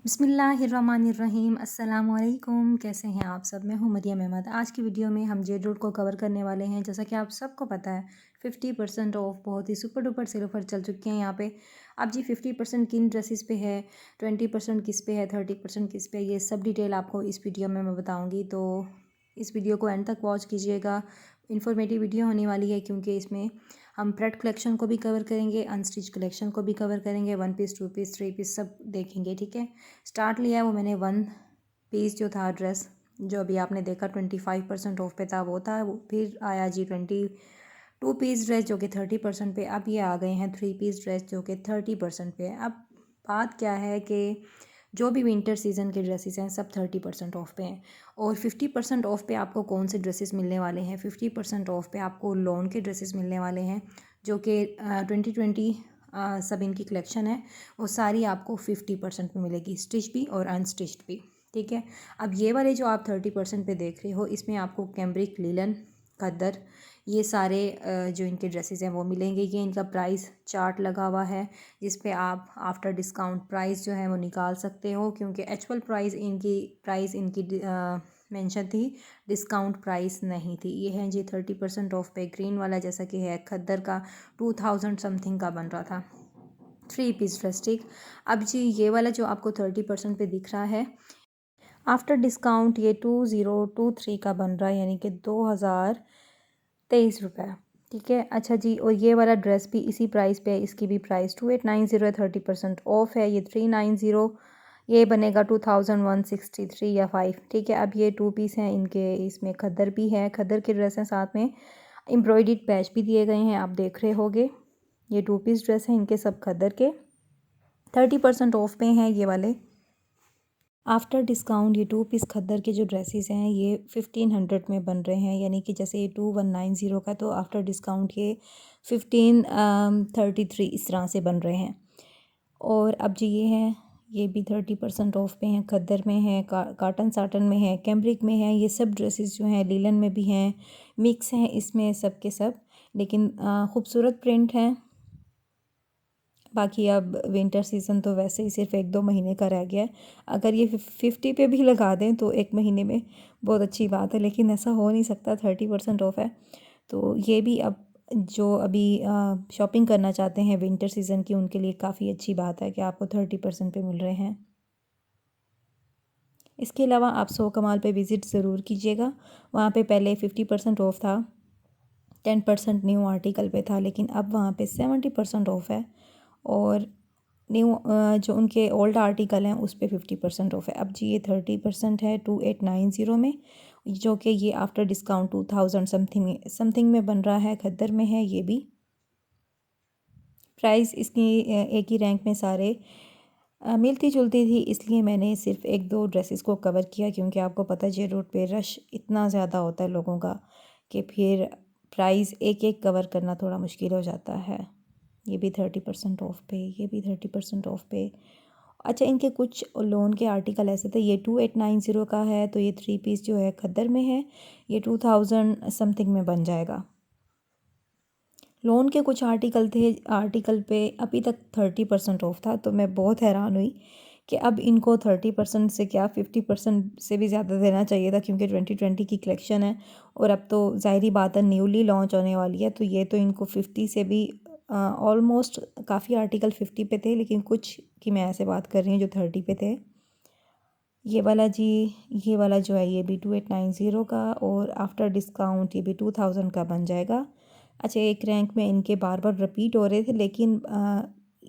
बिस्मिल्लाहिर्रहमानिर्रहीम अस्सलामुअलैकुम। कैसे हैं आप सब? मैं हूं मरियम अहमद। आज की वीडियो में हम जेड रोड को कवर करने वाले हैं। जैसा कि आप सबको पता है 50% ऑफ बहुत ही सुपर डुपर सेल ऑफर चल चुके हैं यहाँ पे। अब जी 50% किन ड्रेसेस पे है, 20% किस पे है, 30% किस पे है, ये सब डिटेल आपको इस वीडियो में मैं बताऊँगी। तो इस वीडियो को एंड तक वॉच कीजिएगा। इन्फॉर्मेटिव वीडियो होने वाली है क्योंकि इसमें हम प्रेड कलेक्शन को भी कवर करेंगे, अनस्टिच कलेक्शन को भी कवर करेंगे, 1 पीस 2 पीस 3 पीस सब देखेंगे। ठीक है, स्टार्ट लिया है वो मैंने 1 पीस जो था ड्रेस, जो अभी आपने देखा 25% ऑफ पे था वो था। वो फिर आया जी 22 पीस ड्रेस जो कि 30% पे। अब ये आ गए हैं 3 पीस ड्रेस जो कि 30% पे। अब बात क्या है कि जो भी विंटर सीज़न के ड्रेसेस हैं सब 30% ऑफ पे हैं। और 50% ऑफ पे आपको कौन से ड्रेसेस मिलने वाले हैं? 50% ऑफ पे आपको लॉन के ड्रेसेस मिलने वाले हैं जो कि 2020 सब इनकी कलेक्शन है। वो सारी आपको 50% में मिलेगी, स्टिच भी और अनस्टिच्ड भी। ठीक है, अब ये वाले जो आप 30% पे देख रहे हो इसमें आपको कैम्ब्रिक, लिलन, खद्दर, ये सारे जो इनके ड्रेसेस हैं वो मिलेंगे। ये इनका प्राइस चार्ट लगा हुआ है जिस पे आप आफ्टर डिस्काउंट प्राइस जो है वो निकाल सकते हो, क्योंकि एक्चुअल प्राइस इनकी मेंशन थी, डिस्काउंट प्राइस नहीं थी। ये है जी 30% ऑफ पे। ग्रीन वाला जैसा कि है खद्दर का 2000 समथिंग का बन रहा था, 3 पीस ड्रेस। ठीक, अब जी ये वाला जो आपको 30% पे दिख रहा है आफ्टर डिस्काउंट ये 2023 का बन रहा है, यानी कि 2023 रुपये। ठीक है, अच्छा जी, और ये वाला ड्रेस भी इसी प्राइस पे है, इसकी भी प्राइस 2890 है, 30% ऑफ है। ये 390, ये बनेगा 2163 या 5। ठीक है, अब ये 2 पीस हैं इनके, इसमें खद्दर भी है, खद्दर के ड्रेस हैं, साथ में एम्ब्रॉयडर्ड पैच भी दिए गए हैं, आप देख रहे होगे। ये 2 पीस ड्रेस हैं इनके, सब खद्दर के 30% ऑफ पे हैं ये वाले। आफ्टर डिस्काउंट ये 2 पीस खद्दर के जो ड्रेसेस हैं ये 1500 में बन रहे हैं, यानी कि जैसे ये 2190 का, तो आफ्टर डिस्काउंट ये 1533 इस तरह से बन रहे हैं। और अब जी ये हैं, ये भी 30% ऑफ पे हैं, खद्दर में है, काटन साटन में है, कैम्ब्रिक में है। ये सब ड्रेसेस जो हैं लीलन में भी हैं, मिक्स हैं इसमें सब के सब, लेकिन खूबसूरत प्रिंट हैं। बाकी अब विंटर सीज़न तो वैसे ही सिर्फ 1-2 महीने का रह गया है। अगर ये 50 पे भी लगा दें तो 1 महीने में बहुत अच्छी बात है, लेकिन ऐसा हो नहीं सकता, 30% ऑफ है। तो ये भी अब जो अभी शॉपिंग करना चाहते हैं विंटर सीज़न की, उनके लिए काफ़ी अच्छी बात है कि आपको 30% पे मिल रहे हैं। इसके अलावा आप सो कमाल पे विज़िट ज़रूर कीजिएगा। वहाँ पे पहले 50% ऑफ था, 10% न्यू आर्टिकल पे था, लेकिन अब वहाँ पे 70% ऑफ है। और न्यू जो उनके ओल्ड आर्टिकल हैं उस पे 50% ऑफ है। अब जी ये 30% है 2890 में, जो कि ये आफ्टर डिस्काउंट 2000 समथिंग में बन रहा है, खद्दर में है ये भी। प्राइस इसकी एक ही रैंक में सारे मिलती जुलती थी, इसलिए मैंने सिर्फ 1-2 ड्रेसेस को कवर किया, क्योंकि आपको पता है जे रोड पे रश इतना ज़्यादा होता है लोगों का कि फिर प्राइस एक एक कवर करना थोड़ा मुश्किल हो जाता है। ये भी 30% ऑफ पे, ये भी 30% ऑफ पे। अच्छा, इनके कुछ लोन के आर्टिकल ऐसे थे, ये 2890 का है, तो ये 3 पीस जो है खद्दर में है, ये 2000 समथिंग में बन जाएगा। लोन के कुछ आर्टिकल थे, आर्टिकल पे अभी तक 30% ऑफ था, तो मैं बहुत हैरान हुई कि अब इनको 30% से क्या 50% से भी ज़्यादा देना चाहिए था, क्योंकि 2020 की कलेक्शन है और अब तो ज़ाहिरी बात है न्यूली लॉन्च होने वाली है। तो ये तो इनको 50 से भी ऑलमोस्ट, काफ़ी आर्टिकल 50 पे थे, लेकिन कुछ की मैं ऐसे बात कर रही हूँ जो 30 पे थे। ये वाला जी, ये वाला जो है ये भी 2890 का, और आफ्टर डिस्काउंट ये भी 2000 का बन जाएगा। अच्छा, एक रैंक में इनके बार बार रिपीट हो रहे थे, लेकिन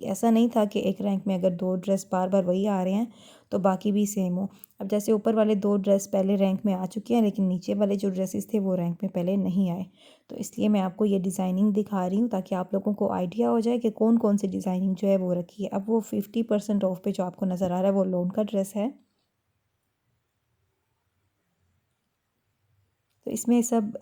ऐसा नहीं था कि एक रैंक में अगर 2 ड्रेस बार बार वही आ रहे हैं तो बाकी भी सेम हो। अब जैसे ऊपर वाले 2 ड्रेस पहले रैंक में आ चुके हैं, लेकिन नीचे वाले जो ड्रेसेस थे वो रैंक में पहले नहीं आए, तो इसलिए मैं आपको ये डिज़ाइनिंग दिखा रही हूँ ताकि आप लोगों को आइडिया हो जाए कि कौन कौन सी डिज़ाइनिंग जो है वो रखी है। अब वो 50% ऑफ पे जो आपको नज़र आ रहा है वो लोन का ड्रेस है। तो इसमें सब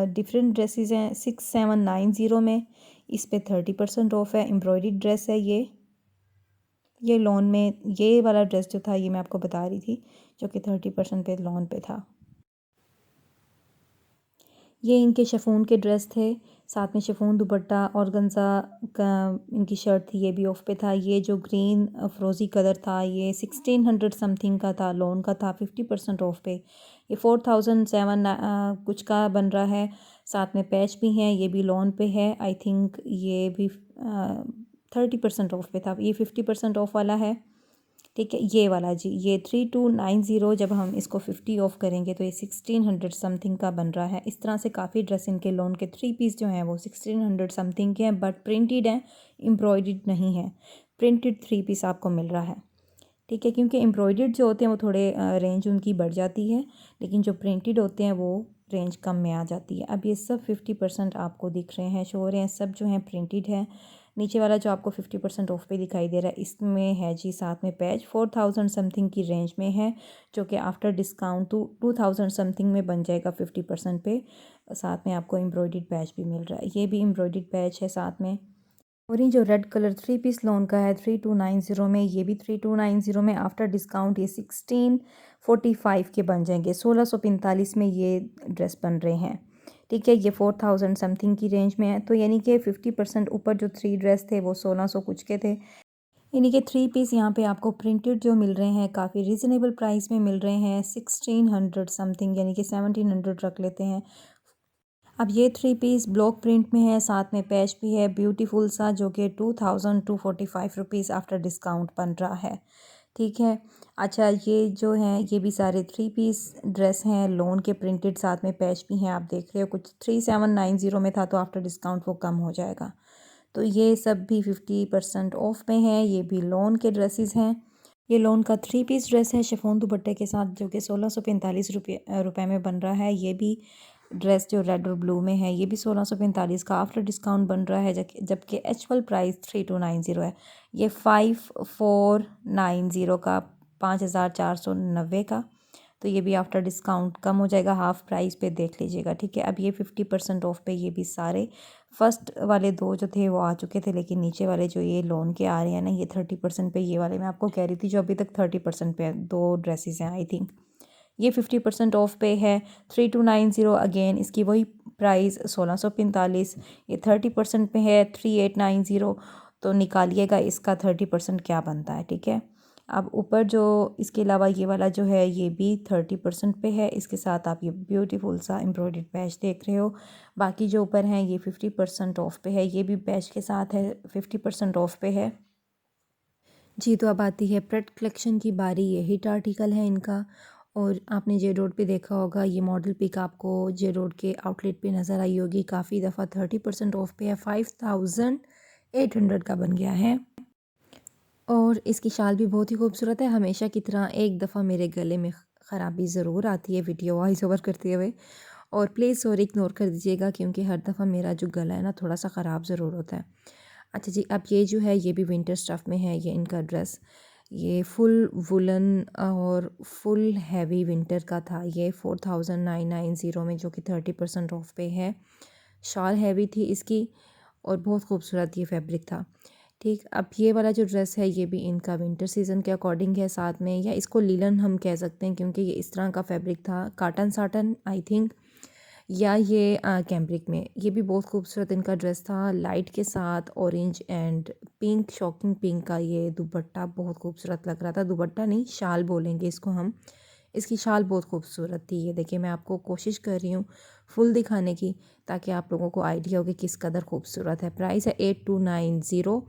डिफरेंट ड्रेसेस हैं। 6790 में इस पे 30% ऑफ है, एम्ब्रॉयडरी ड्रेस है ये लॉन में, ये वाला ड्रेस जो था ये मैं आपको बता रही थी, जो कि 30% पे लॉन पे था। ये इनके शिफॉन के ड्रेस थे, साथ में शिफॉन दुपट्टा, ऑर्गेन्जा का इनकी शर्ट थी, ये भी ऑफ पे था। ये जो ग्रीन फ्रोज़ी कलर था ये 1600 समथिंग का था, लॉन का था, 50% ऑफ पे। ये 4007 कुछ का बन रहा है। साथ में पैच भी हैं, ये भी लॉन पे है। आई थिंक ये भी 30% ऑफ पे था, ये 50% ऑफ वाला है। ठीक है, ये वाला जी, ये 3290, जब हम इसको 50 ऑफ करेंगे तो ये 1600 समथिंग का बन रहा है। इस तरह से काफ़ी ड्रेस इनके लॉन के 3 पीस जो हैं वो 1600 समथिंग के हैं, बट प्रिंटेड हैं, एम्ब्रॉयडर्ड नहीं है। प्रिंटेड 3 पीस आपको मिल रहा है। ठीक है, क्योंकि एम्ब्रॉयडर्ड जो होते हैं वो थोड़े रेंज उनकी बढ़ जाती है, लेकिन जो प्रिंटेड होते हैं वो रेंज कम में आ जाती है। अब ये सब 50% आपको दिख रहे हैं, शो हो रहे हैं, सब जो हैं प्रिंटेड है। नीचे वाला जो आपको 50% ऑफ पे दिखाई दे रहा है, इसमें है जी साथ में पैच, 4000 समथिंग की रेंज में है, जो कि आफ्टर डिस्काउंट 2000 समथिंग में बन जाएगा 50% पे। साथ में आपको एम्ब्रॉयडर्ड पैच भी मिल रहा है, ये भी एम्ब्रॉयडर्ड पैच है साथ में। और ये जो रेड कलर 3 पीस लॉन का है 3290 में, ये भी 3290 में, आफ्टर डिस्काउंट ये 1645 के बन जाएंगे। 1645 में ये ड्रेस बन रहे हैं। ठीक है, ये 4000 समथिंग की रेंज में है, तो यानी कि 50% ऊपर जो 3 ड्रेस थे वो 1600 कुछ के थे। यानी कि 3 पीस यहाँ पे आपको प्रिंटेड जो मिल रहे हैं काफ़ी रीज़नेबल प्राइस में मिल रहे हैं, 1600 समथिंग, यानी कि 1700 रख लेते हैं। अब ये 3 पीस ब्लॉक प्रिंट में है, साथ में पैच भी है ब्यूटीफुल सा, जो कि 2245 रुपीज़ आफ्टर डिस्काउंट बन रहा है। ठीक है, अच्छा ये जो हैं ये भी सारे 3 पीस ड्रेस हैं, लोन के प्रिंटेड, साथ में पैच भी हैं। आप देख रहे हो कुछ 3790 में था, तो आफ्टर डिस्काउंट वो कम हो जाएगा। तो ये सब भी 50% ऑफ में है। ये भी लोन के ड्रेसेस हैं। ये लोन का 3 पीस ड्रेस है शिफॉन दुपट्टे के साथ, जो कि 1645 रुपये में बन रहा है। ये भी ड्रेस जो रेड और ब्लू में है, ये भी 1645 का आफ्टर डिस्काउंट बन रहा है, जबकि एक्चुअल प्राइस 3290 है। ये 5490 का, 5490 का, तो ये भी आफ्टर डिस्काउंट कम हो जाएगा, हाफ प्राइस पे देख लीजिएगा। ठीक है, अब ये 50% ऑफ पे ये भी सारे, फर्स्ट वाले 2 जो थे वो आ चुके थे, लेकिन नीचे वाले जो ये लोन के आ रहे हैं ना, ये 30% पे, ये वाले मैं आपको कह रही थी जो अभी तक 30% पे है, 2 ड्रेसेस हैं आई थिंक। ये 50% ऑफ पे है, 3290 अगेन, इसकी वही प्राइस 1645। ये 30% पे है, 3890। तो निकालिएगा इसका 30% क्या बनता है। ठीक है, अब ऊपर जो इसके अलावा ये वाला जो है ये भी 30% पे है, इसके साथ आप ये ब्यूटीफुल सा एम्ब्रॉयडर्ड पैच देख रहे हो। बाकी जो ऊपर हैं ये 50% ऑफ पे है, ये भी पैच के साथ है, 50% ऑफ पे है जी। तो अब आती है प्रेट कलेक्शन की बारी, ये हिट आर्टिकल है इनका, और आपने जे रोड पे देखा होगा, ये मॉडल पिक आपको जे रोड के आउटलेट पे नज़र आई होगी काफ़ी दफ़ा। 30% ऑफ पे है, 5800 का बन गया है। और इसकी शाल भी बहुत ही खूबसूरत है। हमेशा की तरह एक दफ़ा मेरे गले में ख़राबी ज़रूर आती है वीडियो वॉइस ओवर करते हुए, और प्लीज़ सॉरी इग्नोर कर दीजिएगा, क्योंकि हर दफ़ा मेरा जो गला है ना थोड़ा सा ख़राब ज़रूर होता है। अच्छा जी, अब ये जो है ये भी विंटर स्टफ़ में है, ये इनका ड्रेस, ये फुल वुलन और फुल हैवी विंटर का था। ये 4990 में, जो कि 30% ऑफ पे है। शाल हैवी थी इसकी, और बहुत खूबसूरत ये फैब्रिक था। ठीक, अब ये वाला जो ड्रेस है ये भी इनका विंटर सीज़न के अकॉर्डिंग है, साथ में, या इसको लीलन हम कह सकते हैं, क्योंकि ये इस तरह का फैब्रिक था, काटन साटन आई थिंक, या ये कैम्ब्रिक में। ये भी बहुत खूबसूरत इनका ड्रेस था, लाइट के साथ orange and pink, shocking pink का ये दुपट्टा बहुत खूबसूरत लग रहा था। दुपट्टा नहीं, शाल बोलेंगे इसको हम। इसकी शाल बहुत खूबसूरत थी। ये देखिए, मैं आपको कोशिश कर रही हूँ फुल दिखाने की, ताकि आप लोगों को आइडिया हो कि किस कदर खूबसूरत है। प्राइस है 8290,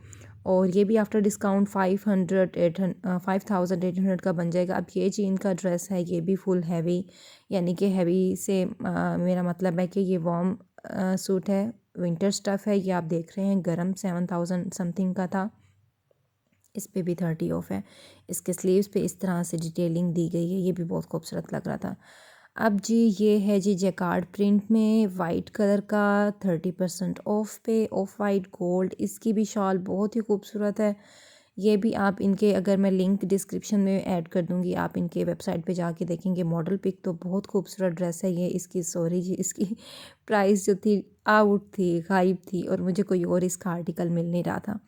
और ये भी आफ्टर डिस्काउंट 5800 का बन जाएगा। अब ये जीन का ड्रेस है, ये भी फुल हैवी, यानी कि हैवी से मेरा मतलब है कि ये वार्म सूट है, विंटर स्टफ़ है। ये आप देख रहे हैं गरम, 7000 समथिंग का था। इस पे भी 30 ऑफ है। इसके स्लीव्स पे इस तरह से डिटेलिंग दी गई है, ये भी बहुत खूबसूरत लग रहा था। अब जी ये है जी जैकार्ड प्रिंट में, वाइट कलर का, 30% ऑफ पे, ऑफ वाइट गोल्ड। इसकी भी शॉल बहुत ही खूबसूरत है। ये भी आप इनके, अगर मैं लिंक डिस्क्रिप्शन में ऐड कर दूंगी, आप इनके वेबसाइट पे जाके देखेंगे मॉडल पिक, तो बहुत खूबसूरत ड्रेस है ये। इसकी सॉरी जी, इसकी प्राइस जो थी आउट थी, गायब थी, और मुझे कोई और इसका आर्टिकल मिल नहीं रहा था,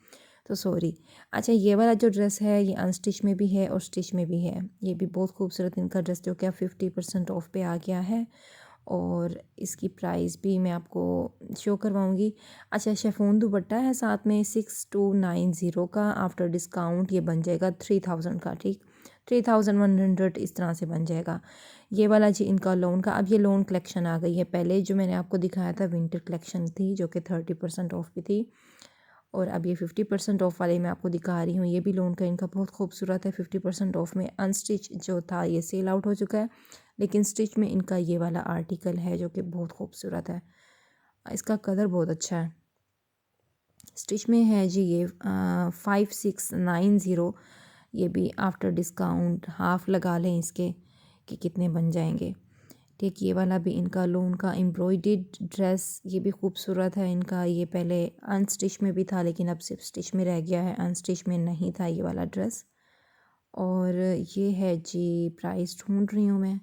तो सॉरी। अच्छा, ये वाला जो ड्रेस है ये अनस्टिच में भी है और स्टिच में भी है। ये भी बहुत खूबसूरत इनका ड्रेस, जो कि 50% ऑफ पे आ गया है। और इसकी प्राइस भी मैं आपको शो करवाऊँगी। अच्छा, शिफॉन दुपट्टा है साथ में 6290 का, आफ्टर डिस्काउंट ये बन जाएगा 3000 का, ठीक 3100 इस तरह से बन जाएगा। ये वाला जी इनका लोन का। अब ये लोन कलेक्शन आ गई है। पहले जो मैंने आपको दिखाया था विंटर कलेक्शन थी जो कि 30% ऑफ भी थी, और अब ये 50% ऑफ वाले मैं आपको दिखा रही हूँ। ये भी लोन का इनका बहुत खूबसूरत है। 50% ऑफ में अनस्टिच जो था ये सेल आउट हो चुका है, लेकिन स्टिच में इनका ये वाला आर्टिकल है जो कि बहुत खूबसूरत है। इसका कलर बहुत अच्छा है। स्टिच में है जी ये 5690। ये भी आफ्टर डिस्काउंट हाफ लगा लें इसके कि कितने बन जाएंगे, ठीक। ये वाला भी इनका लोन का एम्ब्रॉयडर्ड ड्रेस, ये भी खूबसूरत है इनका। ये पहले अनस्टिच में भी था लेकिन अब सिर्फ स्टिच में रह गया है, अनस्टिच में नहीं था ये वाला ड्रेस। और ये है जी, प्राइस ढूंढ रही हूँ मैं,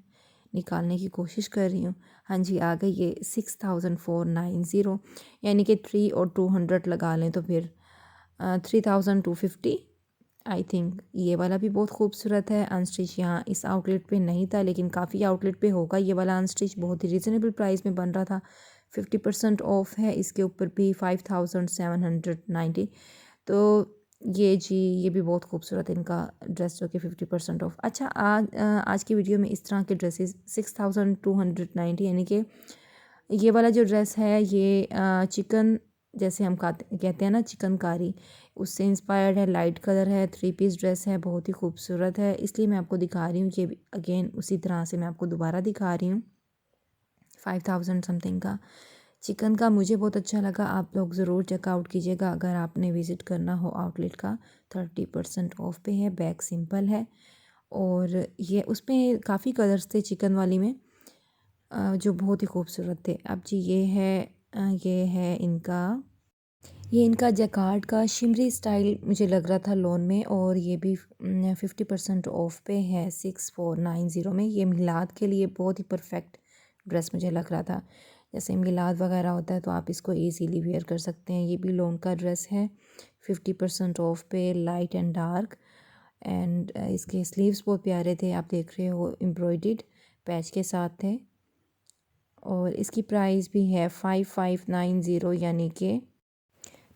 निकालने की कोशिश कर रही हूँ। हाँ जी, आ गई ये 6490, यानी कि 3 और 200 लगा लें तो फिर 3250 आई थिंक। ये वाला भी बहुत खूबसूरत है। अनस्टिच यहाँ इस आउटलेट पे नहीं था लेकिन काफ़ी आउटलेट पे होगा ये वाला अनस्टिच। बहुत ही रिजनेबल प्राइस में बन रहा था। 50% ऑफ है इसके ऊपर भी, 5790। तो ये जी, ये भी बहुत खूबसूरत है इनका ड्रेस जो कि 50% ऑफ। अच्छा, आज की वीडियो में इस तरह के ड्रेसेस 6290, यानी कि ये वाला जो ड्रेस है ये चिकन, जैसे हम कहते हैं ना चिकनकारी, उससे इंस्पायर्ड है। लाइट कलर है, 3 पीस ड्रेस है, बहुत ही खूबसूरत है, इसलिए मैं आपको दिखा रही हूँ। ये अगेन उसी तरह से मैं आपको दोबारा दिखा रही हूँ। 5000 समथिंग का चिकन का मुझे बहुत अच्छा लगा। आप लोग ज़रूर चेकआउट कीजिएगा अगर आपने विज़िट करना हो आउटलेट का। 30% ऑफ पे है, बैक सिंपल है, और ये उसमें काफ़ी कलर्स थे चिकन वाली में जो बहुत ही खूबसूरत थे। अब जी ये है इनका जैकार्ड का शिमरी स्टाइल मुझे लग रहा था लोन में, और ये भी 50% ऑफ पे है 6490 में। ये मिलाद के लिए बहुत ही परफेक्ट ड्रेस मुझे लग रहा था। जैसे मिलाद वगैरह होता है तो आप इसको इजीली वेयर कर सकते हैं। ये भी लोन का ड्रेस है, 50% ऑफ पे, लाइट एंड डार्क। एंड इसके स्लीव्स बहुत प्यारे थे, आप देख रहे हो एम्ब्रॉयडर्ड पैच के साथ थे। और इसकी प्राइस भी है 5590, यानी कि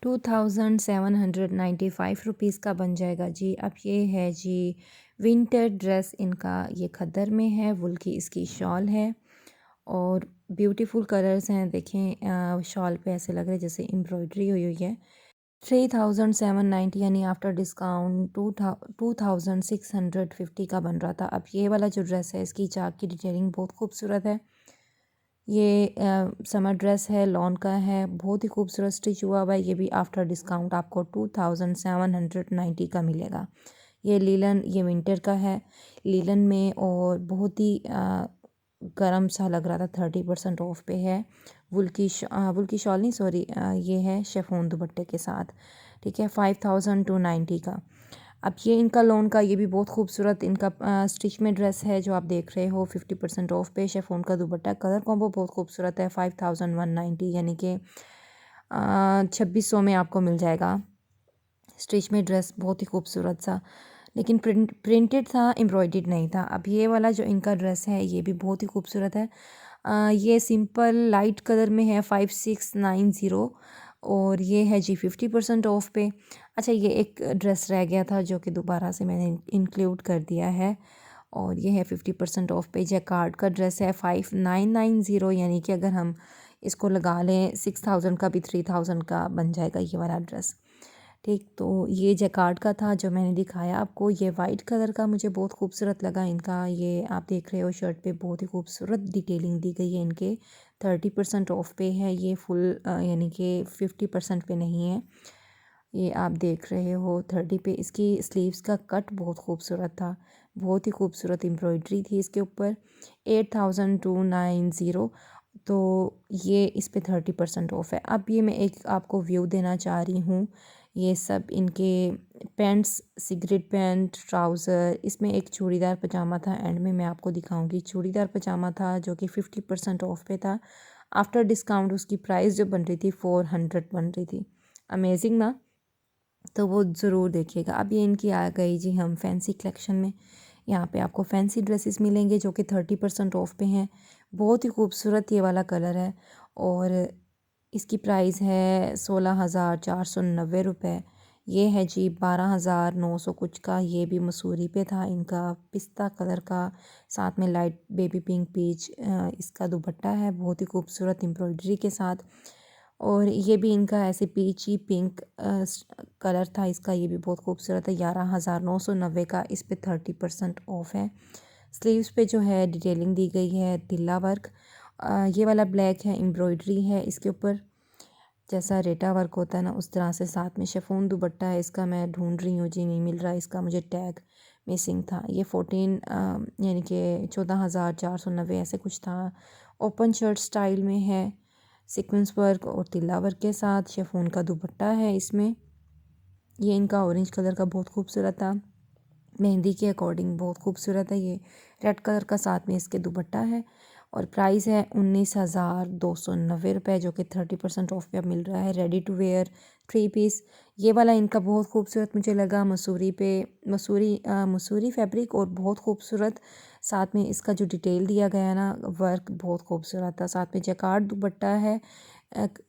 2795 का बन जाएगा जी। अब ये है जी विंटर ड्रेस इनका, ये खद्दर में है, वुल की इसकी शॉल है, और ब्यूटीफुल कलर्स हैं। देखें शॉल पे ऐसे लग रहा है जैसे एम्ब्रॉयडरी हुई हुई है। 3790, यानी आफ्टर डिस्काउंट 2650 का बन रहा था। अब ये वाला जो ड्रेस है इसकी चाक की डिटेलिंग बहुत खूबसूरत है। ये समर ड्रेस है, लॉन का है, बहुत ही खूबसूरत स्टिच हुआ हुआ है। ये भी आफ्टर डिस्काउंट आपको 2790 का मिलेगा। ये लीलन, ये विंटर का है लीलन में, और बहुत ही गर्म सा लग रहा था। 30% ऑफ पे है। वुल की शॉल नहीं, सॉरी, ये है शिफॉन दुपट्टे के साथ, ठीक है। 5290 का। अब ये इनका लोन का, ये भी बहुत खूबसूरत इनका स्टिच में ड्रेस है जो आप देख रहे हो। 50% ऑफ पे शिफॉन का दुपट्टा, कलर कॉम्बो बहुत खूबसूरत है। 5190, यानी कि 2600 में आपको मिल जाएगा। स्टिच में ड्रेस बहुत ही खूबसूरत सा, लेकिन प्रिंटेड था, एम्ब्रॉयडर्ड नहीं था। अब ये वाला जो इनका ड्रेस है ये भी बहुत ही खूबसूरत है। ये सिंपल लाइट कलर में है, 5690, और ये है जी 50% ऑफ पे। अच्छा, ये एक ड्रेस रह गया था जो कि दोबारा से मैंने इंक्लूड कर दिया है, और ये है 50% ऑफ पे। जैकार्ड का ड्रेस है 5990, यानी कि अगर हम इसको लगा लें 6000 का भी 3000 का बन जाएगा ये वाला ड्रेस, ठीक। तो ये जैकार्ड का था जो मैंने दिखाया आपको। ये वाइट कलर का मुझे बहुत खूबसूरत लगा इनका। ये आप देख रहे हो शर्ट पे बहुत ही खूबसूरत डिटेलिंग दी गई है इनके। 30% ऑफ पे है ये फुल, यानी कि 50% पे नहीं है। ये आप देख रहे हो 30 पे। इसकी स्लीव्स का कट बहुत खूबसूरत था, बहुत ही खूबसूरत एम्ब्रॉयडरी थी इसके ऊपर। 8290, तो ये इस पे 30% ऑफ है। अब ये मैं एक आपको व्यू देना चाह रही हूँ। ये सब इनके पैंट्स, सिगरेट पैंट, ट्राउज़र, इसमें एक चूड़ीदार पजामा था, एंड में मैं आपको दिखाऊंगी। चूड़ीदार पजामा था जो कि 50% ऑफ पे था। आफ्टर डिस्काउंट उसकी प्राइस जो बन रही थी 400 बन रही थी। अमेजिंग ना, तो वो ज़रूर देखिएगा। अब ये इनकी आ गई जी हम फैंसी कलेक्शन में। यहाँ पे आपको फैंसी ड्रेसेस मिलेंगे जो कि 30% ऑफ पे हैं। बहुत ही खूबसूरत ये वाला कलर है और इसकी प्राइस है 16,490 रुपये। ये है जी 12,900 कुछ का। ये भी मसूरी पे था इनका, पिस्ता कलर का, साथ में लाइट बेबी पिंक पीच इसका दुपट्टा है, बहुत ही खूबसूरत एम्ब्रॉयडरी के साथ। और ये भी इनका ऐसे पीची पिंक कलर था इसका, ये भी बहुत खूबसूरत है। 11,990 का। इस पे 30% ऑफ है। स्लीव्स पे जो है डिटेलिंग दी गई है, तिल्ला वर्क। ये वाला ब्लैक है, एम्ब्रॉयडरी है इसके ऊपर, जैसा रेटा वर्क होता है ना उस तरह से। साथ में शिफॉन दुपट्टा है इसका, मैं ढूंढ रही हूँ जी, नहीं मिल रहा इसका मुझे, टैग मिसिंग था। ये 14 यानी कि 14,490 ऐसे कुछ था। ओपन शर्ट स्टाइल में है, सीक्वेंस वर्क और तिल्ला वर्क के साथ। शिफॉन का दुपट्टा है इसमें। ये इनका ऑरेंज कलर का बहुत खूबसूरत था, मेहंदी के अकॉर्डिंग बहुत खूबसूरत है। ये रेड कलर का साथ में इसके दुपट्टा है और प्राइस है 19,290 रुपये, जो कि 30% ऑफ पे अब मिल रहा है। Ready to wear 3 piece. ये वाला इनका बहुत खूबसूरत मुझे लगा, मसूरी पे, मसूरी फैब्रिक और बहुत खूबसूरत। साथ में इसका जो डिटेल दिया गया है ना, वर्क बहुत खूबसूरत था। साथ में जैकार्ड दुपट्टा है।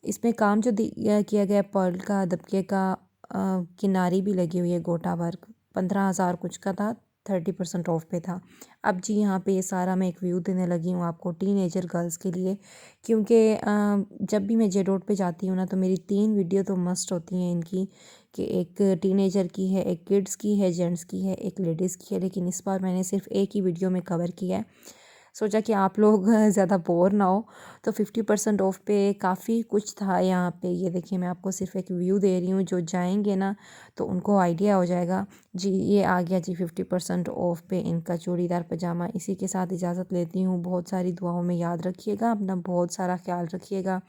इसमें काम जो किया गया पर्ल का, दबके का, किनारी भी लगी हुई है, गोटा वर्क। 15,000 कुछ का था, 30% ऑफ पे था। अब जी यहाँ पे ये सारा मैं एक व्यू देने लगी हूँ आपको टीनेजर गर्ल्स के लिए, क्योंकि जब भी मैं जे रोड पे जाती हूँ ना तो मेरी 3 वीडियो तो मस्ट होती हैं इनकी, कि एक टीनेजर की है, एक किड्स की है, जेंट्स की है, एक लेडीज़ की है। लेकिन इस बार मैंने सिर्फ एक ही वीडियो में कवर किया है, सोचा कि आप लोग ज़्यादा बोर ना हो। तो 50% ऑफ पे काफ़ी कुछ था यहाँ पे। ये देखिए, मैं आपको सिर्फ एक व्यू दे रही हूँ, जो जाएंगे ना तो उनको आइडिया हो जाएगा जी। ये आ गया जी 50% ऑफ पे इनका चूड़ीदार पजामा। इसी के साथ इजाज़त लेती हूँ। बहुत सारी दुआओं में याद रखिएगा, अपना बहुत सारा ख्याल रखिएगा।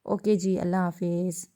ओके जी, अल्लाह हाफिज़।